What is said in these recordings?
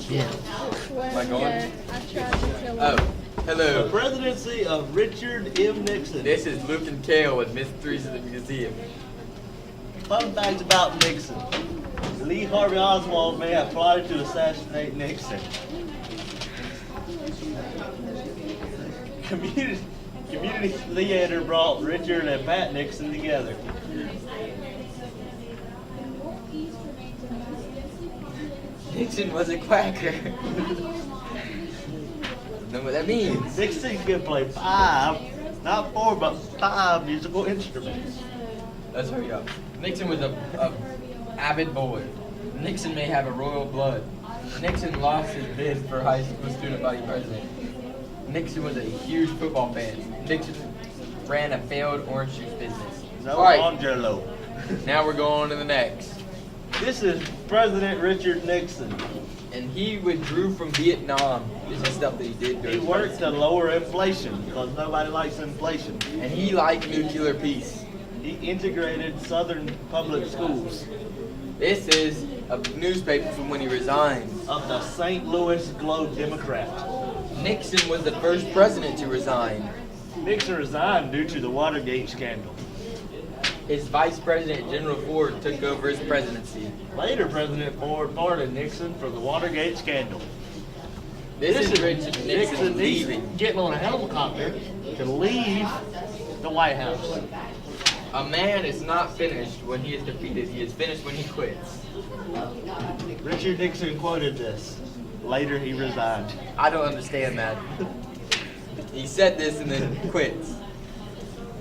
Yeah. Am I going? I tried to tell Oh, him. hello. The presidency of Richard M. Nixon. This is Luke and Cale with Mysteries of the Museum. Fun facts about Nixon. Lee Harvey Oswald may have plotted to assassinate Nixon. Community theater brought Richard and Pat Nixon together. Nixon was a quacker. Know what that means? Nixon could play five, not four, but five musical instruments. Let's hurry up. Nixon was a avid boy. Nixon may have a royal blood. Nixon lost his bid for high school student body president. Nixon was a huge football fan. Nixon ran a failed orange juice business. No All right, Angelo. now we're going on to the next. This is President Richard Nixon. And he withdrew from Vietnam. This is stuff that he did. He worked to lower inflation because nobody likes inflation. And he liked nuclear peace. He integrated Southern public schools This is a newspaper from when he resigned. of the St. Louis Globe Democrat. Nixon was the first president to resign. Nixon resigned due to the Watergate scandal. His vice president, General Ford, took over his presidency. Later, President Ford pardoned Nixon for the Watergate scandal. This is Richard Nixon leaving. Getting on a helicopter to leave the White House. A man is not finished when he is defeated. He is finished when he quits. Richard Nixon quoted this. Later, he resigned. I don't understand that. He said this and then quits.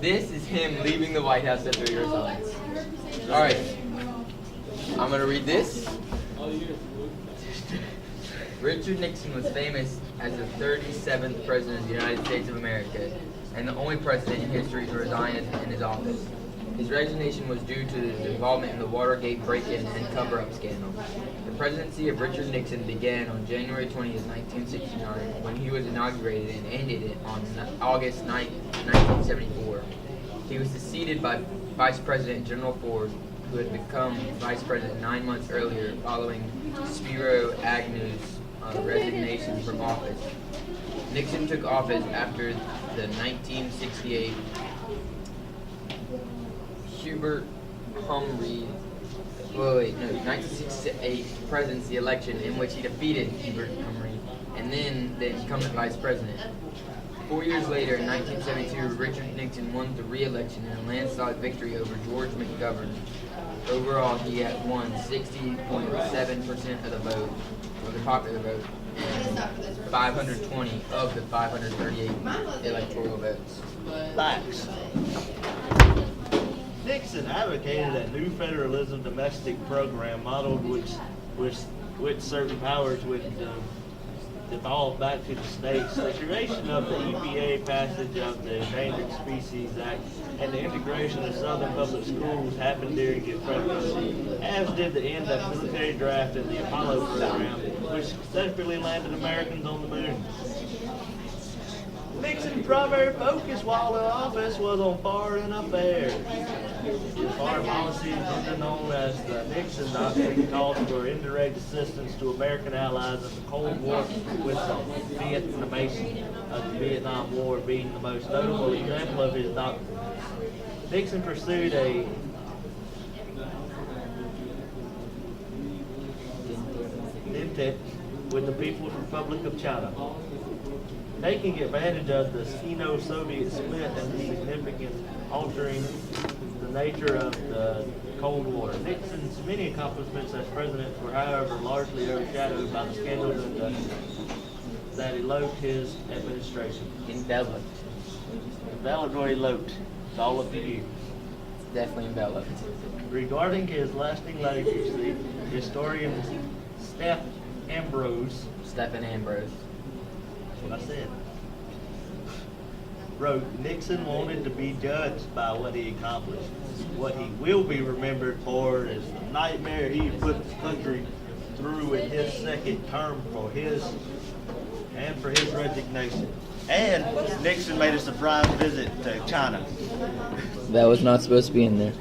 This is him leaving the White House after he resigns. All right, I'm gonna read this. Richard Nixon was famous as the 37th president of the United States of America and the only president in history to resign in his office. His resignation was due to his involvement in the Watergate break-in and cover-up scandal. The presidency of Richard Nixon began on January 20th, 1969, when he was inaugurated and ended it on August 9th, 1974. He was succeeded by Vice President General Ford, who had become vice president 9 months earlier following Spiro Agnew's resignation from office. Nixon took office after the 1968 Hubert Humphrey 1968 presidency election in which he defeated Hubert Humphrey and then the incumbent vice president. 4 years later, in 1972, Richard Nixon won the re-election in a landslide victory over George McGovern. Overall, he had won 60.7% of the vote, of the popular vote, and 520 of the 538 electoral votes. Facts. Nixon advocated a new federalism domestic program modeled which certain powers would devolve back to the states. The creation of the EPA, passage of the Endangered Species Act, and the integration of Southern public schools happened during his presidency, as did the end of military draft and the Apollo program, which successfully landed Americans on the moon. Nixon's primary focus while in office was on foreign affairs. His foreign policy is known as the Nixon Doctrine, called for indirect assistance to American allies in the Cold War, with the Vietnamization of the Vietnam War being the most notable example of his doctrine. Nixon pursued a intent with the People's Republic of China, taking advantage of the Sino-Soviet split and the significant altering the nature of the Cold War. Nixon's many accomplishments as president were, however, largely overshadowed by the scandals that eloped his administration. Enveloped. Enveloped or eloped, it's all up to you. Definitely enveloped. Regarding his lasting legacy, historian Stephen Ambrose, Stephen Ambrose. that's what I said, wrote, Nixon wanted to be judged by what he accomplished. What he will be remembered for is the nightmare he put the country through in his second term for his resignation. And Nixon made a surprise visit to China. That was not supposed to be in there.